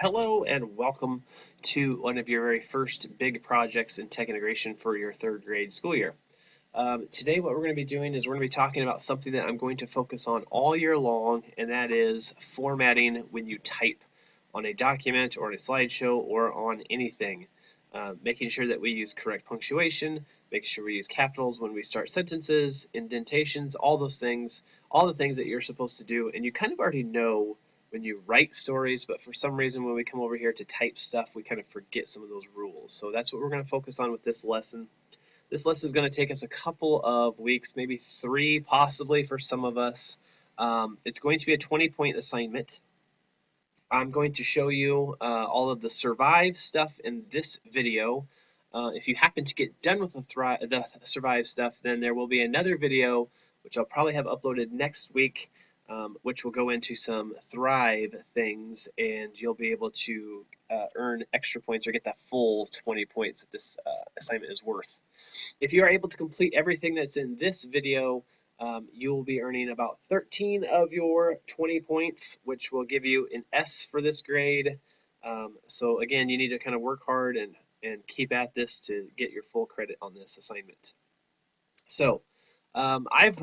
Hello and welcome to one of your very first big projects in tech integration for your third grade school year. Today what we're going to be doing is we're going to be talking about something that I'm going to focus on all year long, and that is formatting when you type on a document or on a slideshow or on anything. Making sure that we use correct punctuation, making sure we use capitals when we start sentences, indentations, all those things, all the things that you're supposed to do, and you kind of already know when you write stories, but for some reason when we come over here to type stuff, we kind of forget some of those rules. So that's what we're going to focus on with this lesson. This lesson is going to take us a couple of weeks, maybe 3 possibly for some of us. It's going to be a 20-point assignment. I'm going to show you all of the survive stuff in this video. If you happen to get done with the survive stuff, then there will be another video, which I'll probably have uploaded next week, which will go into some thrive things, and you'll be able to earn extra points or get that full 20 points that this assignment is worth. If you are able to complete everything that's in this video, you will be earning about 13 of your 20 points, which will give you an S for this grade. So again, you need to kind of work hard and keep at this to get your full credit on this assignment. So I've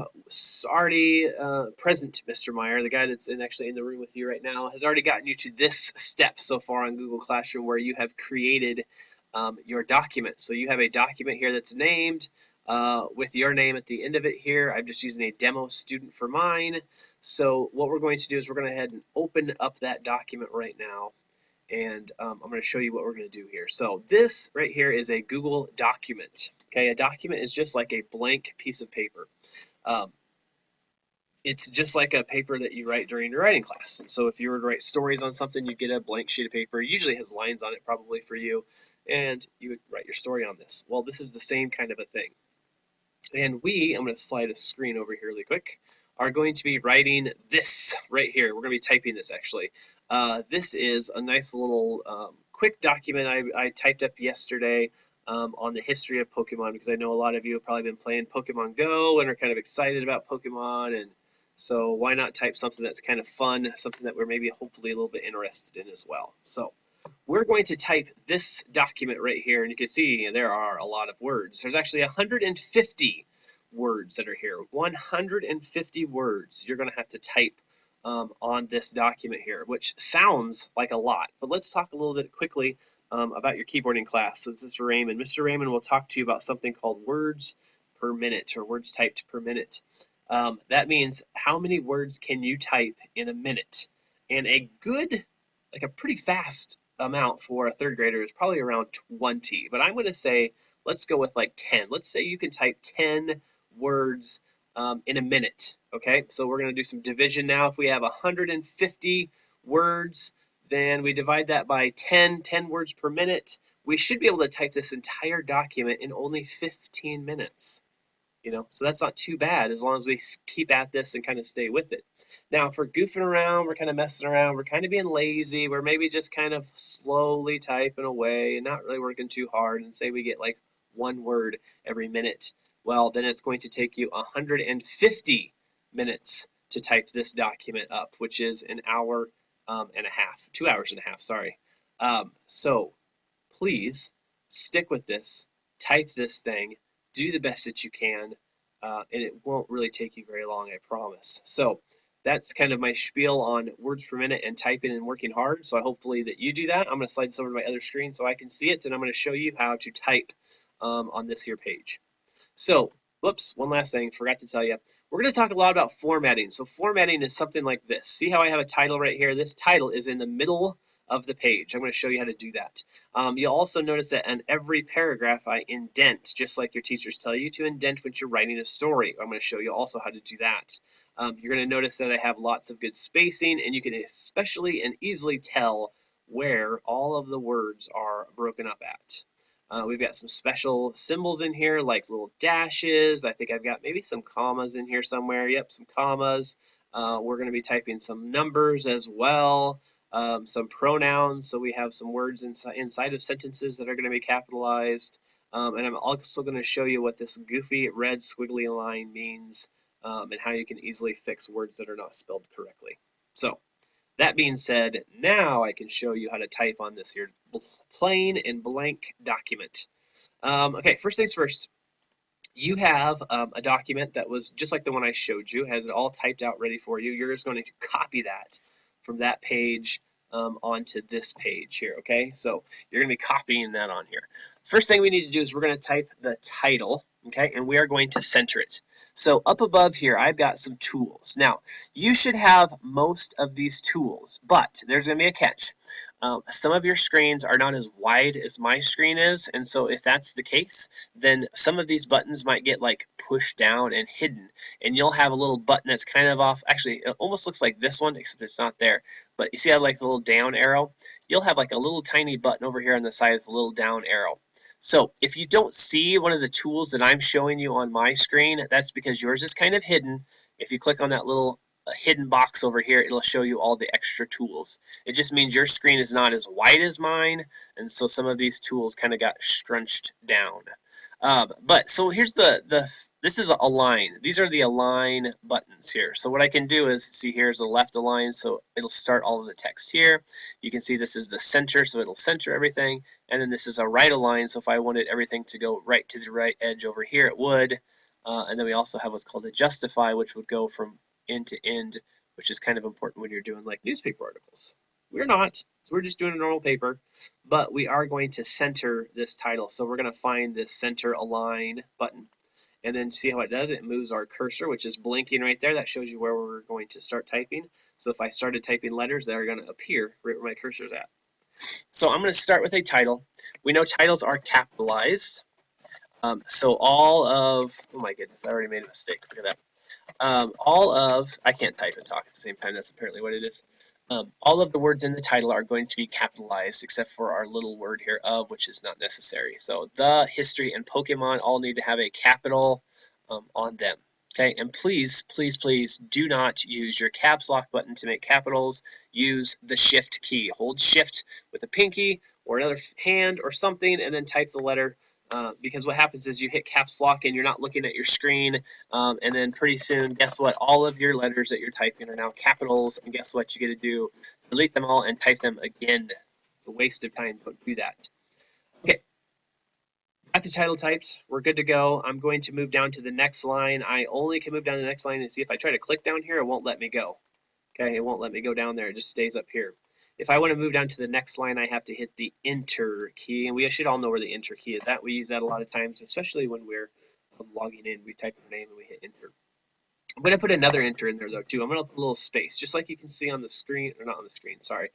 already present Mr. Meyer, the guy that's actually in the room with you right now, has already gotten you to this step so far on Google Classroom, where you have created your document. So you have a document here that's named with your name at the end of it here. I'm just using a demo student for mine. So what we're going to do is we're going to head and open up that document right now. And I'm going to show you what we're going to do here. So this right here is a Google document. Okay, a document is just like a blank piece of paper. It's just like a paper that you write during your writing class. And so if you were to write stories on something, you get a blank sheet of paper. It usually has lines on it probably for you, and you would write your story on this. Well, this is the same kind of a thing. And I'm going to slide a screen over here really quick, are going to be writing this right here. We're going to be typing this actually. This is a nice little quick document I typed up yesterday on the history of Pokemon, because I know a lot of you have probably been playing Pokemon Go and are kind of excited about Pokemon, and so why not type something that's kind of fun, something that we're maybe hopefully a little bit interested in as well. So we're going to type this document right here, and you can see there are a lot of words. There's actually 150 words that are here. 150 words you're going to have to type on this document here, which sounds like a lot. But let's talk a little bit quickly about your keyboarding class. So this is Raymond. Mr. Raymond will talk to you about something called words per minute, or words typed per minute. That means how many words can you type in a minute. And a good, like a pretty fast amount for a third grader is probably around 20. But I'm going to say, let's go with like 10. Let's say you can type 10 words in a minute. Okay, so we're going to do some division now. If we have 150 words, then we divide that by 10 words per minute. We should be able to type this entire document in only 15 minutes. So that's not too bad as long as we keep at this and kind of stay with it. Now, if we're goofing around, we're kind of messing around, we're kind of being lazy, we're maybe just kind of slowly typing away and not really working too hard, and say we get like 1 word every minute, well, then it's going to take you 150 minutes to type this document up, which is an hour and a half, 2 hours and a half, sorry. So please stick with this, type this thing, do the best that you can, and it won't really take you very long, I promise. So that's kind of my spiel on words per minute and typing and working hard. So hopefully that you do that. I'm going to slide this over to my other screen so I can see it, and I'm going to show you how to type on this here page. So, whoops, one last thing, forgot to tell you. We're going to talk a lot about formatting. So formatting is something like this. See how I have a title right here? This title is in the middle of the page. I'm going to show you how to do that. You'll also notice that in every paragraph I indent, just like your teachers tell you to indent when you're writing a story. I'm going to show you also how to do that. You're going to notice that I have lots of good spacing, and you can especially and easily tell where all of the words are broken up at. We've got some special symbols in here, like little dashes. I think I've got maybe some commas in here somewhere. Yep, some commas. We're going to be typing some numbers as well. Some pronouns, so we have some words inside of sentences that are going to be capitalized, and I'm also going to show you what this goofy red squiggly line means, and how you can easily fix words that are not spelled correctly. So That being said, now I can show you how to type on this here plain and blank document. Okay, first things first. You have a document that was just like the one I showed you, has it all typed out ready for you. You're just going to copy that from that page onto this page here, okay? So you're going to be copying that on here. First thing we need to do is we're going to type the title, okay? And we are going to center it. So up above here, I've got some tools. Now, you should have most of these tools, but there's going to be a catch. Some of your screens are not as wide as my screen is, and so if that's the case, then some of these buttons might get like pushed down and hidden, and you'll have a little button that's kind of off. Actually, it almost looks like this one, except it's not there. But you see how like the little down arrow? You'll have like a little tiny button over here on the side with a little down arrow. So if you don't see one of the tools that I'm showing you on my screen, that's because yours is kind of hidden. If you click on that little hidden box over here, it'll show you all the extra tools. It just means your screen is not as wide as mine, and so some of these tools kind of got scrunched down. But so here's this is a line. These are the align buttons here. So what I can do is, see here's a left align, so it'll start all of the text here. You can see this is the center, so it'll center everything. And then this is a right align, so if I wanted everything to go right to the right edge over here, it would. And then we also have what's called a justify, which would go from end to end, which is kind of important when you're doing like newspaper articles. We're not, so we're just doing a normal paper, but we are going to center this title. So we're going to find this center align button, and then see how it does. It moves our cursor, which is blinking right there. That shows you where we're going to start typing. So if I started typing letters, they're going to appear right where my cursor's at. So I'm going to start with a title. We know titles are capitalized. So all of, oh my goodness, I already made a mistake. Look at that. I can't type and talk at the same time. That's apparently what it is. All of the words in the title are going to be capitalized except for our little word here of, which is not necessary. So the, history, and Pokemon all need to have a capital on them. Okay, and please, please, please do not use your caps lock button to make capitals. Use the shift key. Hold shift with a pinky or another hand or something, and then type the letter. Because what happens is you hit caps lock and you're not looking at your screen, and then pretty soon, guess what? All of your letters that you're typing are now capitals, and guess what you get to do? Delete them all and type them again. A waste of time, don't do that. Okay, got the title typed. We're good to go. I'm going to move down to the next line. I only can move down to the next line and see if I try to click down here, it won't let me go. Okay, it won't let me go down there. It just stays up here. If I want to move down to the next line, I have to hit the enter key, and we should all know where the enter key is. We use that a lot of times, especially when we're logging in. We type our name and we hit enter. I'm going to put another enter in there though too. I'm going to put a little space, just like you can see on the screen, or not on the screen, sorry.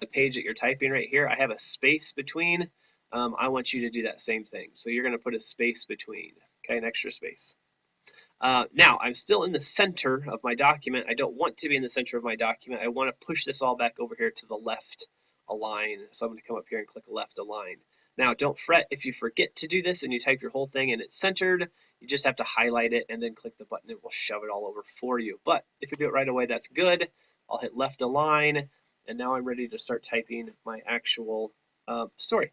The page that you're typing right here, I have a space between. I want you to do that same thing. So you're going to put a space between, okay, an extra space. Now, I'm still in the center of my document. I don't want to be in the center of my document. I want to push this all back over here to the left align. So I'm going to come up here and click left align. Now, don't fret if you forget to do this and you type your whole thing and it's centered. You just have to highlight it and then click the button. It will shove it all over for you. But if you do it right away, that's good. I'll hit left align, and now I'm ready to start typing my actual story.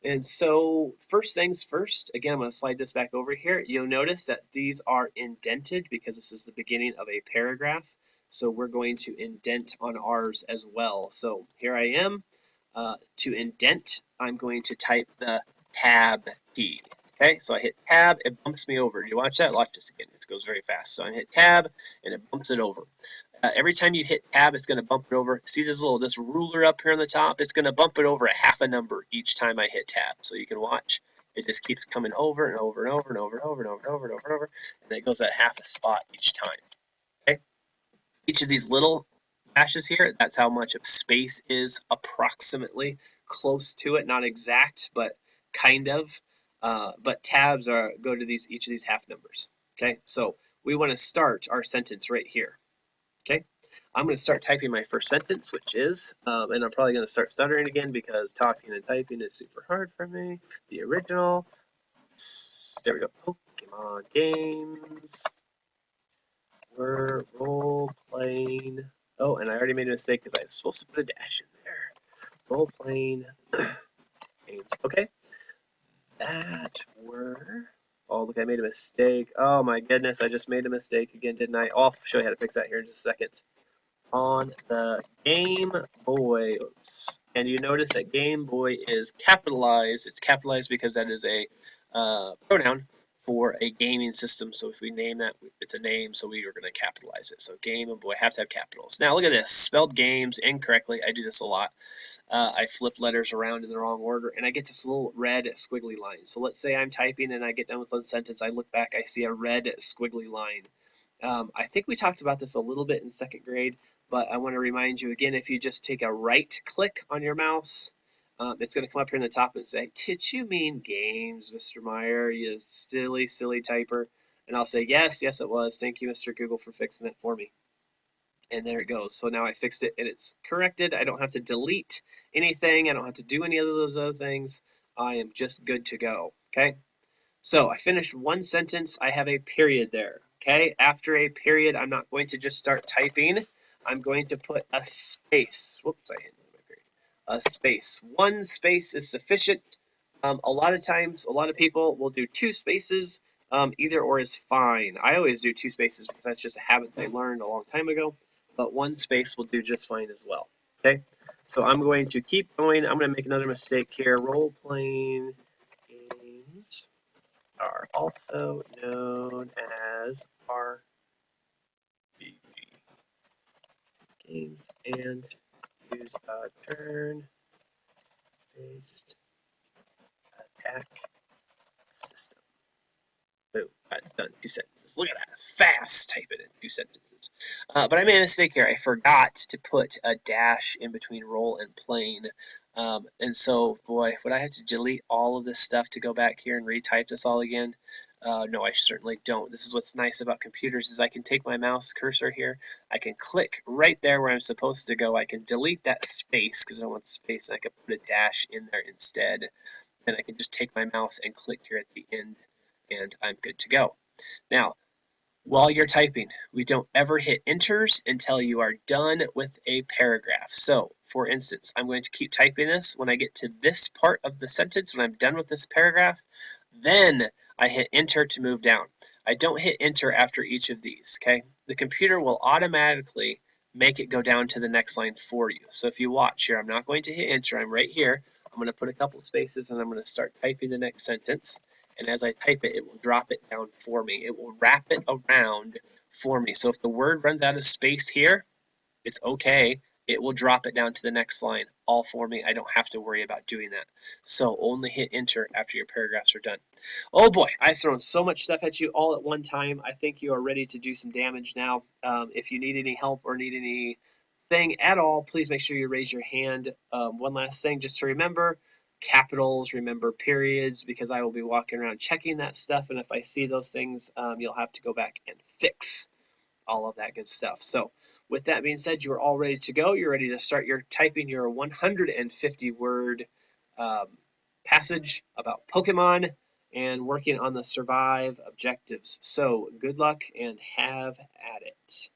And so first things first, again, I'm going to slide this back over here. You'll notice that these are indented because this is the beginning of a paragraph. So we're going to indent on ours as well. So here I am. To indent, I'm going to type the tab key. Okay, so I hit tab, it bumps me over. Do you watch that? Watch this again. It goes very fast. So I hit tab, and it bumps it over. Every time you hit tab, it's going to bump it over. See this ruler up here on the top? It's going to bump it over a half a number each time I hit tab. So you can watch. It just keeps coming over and over and over and over and over and over and over and over and over, and it goes at half a spot each time. Okay. Each of these little dashes here, that's how much of space is approximately close to it, not exact, but kind of. But tabs go to each of these half numbers. Okay, so we want to start our sentence right here. Okay, I'm going to start typing my first sentence, which is, and I'm probably going to start stuttering again because talking and typing is super hard for me. The original, there we go, Pokemon games were role-playing. Oh, and I already made a mistake because I was supposed to put a dash in there. Role-playing games. Okay, that were. Oh, look, I made a mistake. Oh my goodness, I just made a mistake again, didn't I? Oh, I'll show you how to fix that here in just a second. on the Game Boy. Oops. And you notice that Game Boy is capitalized. It's capitalized because that is a pronoun for a gaming system. So if we name that, it's a name, so we are going to capitalize it. So Game and Boy have to have capitals. Now look at this. Spelled games incorrectly. I do this a lot. I flip letters around in the wrong order, and I get this little red squiggly line. So let's say I'm typing and I get done with one sentence. I look back, I see a red squiggly line. I think we talked about this a little bit in second grade, but I want to remind you again, if you just take a right click on your mouse, it's going to come up here in the top and say, did you mean games, Mr. Meyer, you silly, silly typer? And I'll say, yes, yes, it was. Thank you, Mr. Google, for fixing that for me. And there it goes. So now I fixed it and it's corrected. I don't have to delete anything. I don't have to do any of those other things. I am just good to go. Okay. So I finished one sentence. I have a period there. Okay. After a period, I'm not going to just start typing. I'm going to put a space. Whoops, I hit my period. A space. One space is sufficient. A lot of times, a lot of people will do two spaces. Either or is fine. I always do two spaces because that's just a habit I learned a long time ago. But one space will do just fine as well. Okay. So I'm going to keep going. I'm going to make another mistake here. Role-playing games are also known as RPG games and use a turn-based attack system. Boom, done. 2 sentences. Look at that. Fast type it in 2 sentences. But I made a mistake here. I forgot to put a dash in between role and plane. And so, boy, would I have to delete all of this stuff to go back here and retype this all again? No, I certainly don't. This is what's nice about computers is I can take my mouse cursor here. I can click right there where I'm supposed to go. I can delete that space because I don't want space. And I can put a dash in there instead. And I can just take my mouse and click here at the end, and I'm good to go. Now, while you're typing, we don't ever hit enters until you are done with a paragraph. So, for instance, I'm going to keep typing this. When I get to this part of the sentence, when I'm done with this paragraph, then I hit enter to move down. I don't hit enter after each of these, okay? The computer will automatically make it go down to the next line for you. So if you watch here, I'm not going to hit enter. I'm right here. I'm going to put a couple spaces and I'm going to start typing the next sentence. And as I type it, it will drop it down for me. It will wrap it around for me. So if the word runs out of space here, it's okay. It will drop it down to the next line all for me. I don't have to worry about doing that. So only hit enter after your paragraphs are done. Oh boy, I've thrown so much stuff at you all at one time. I think you are ready to do some damage now. If you need any help or need anything at all, please make sure you raise your hand. One last thing, just to remember, capitals, remember periods, because I will be walking around checking that stuff, and if I see those things, you'll have to go back and fix all of that good stuff. So with that being said, you're all ready to go. You're ready to start your typing your 150 word passage about Pokemon and working on the survive objectives. So good luck and have at it.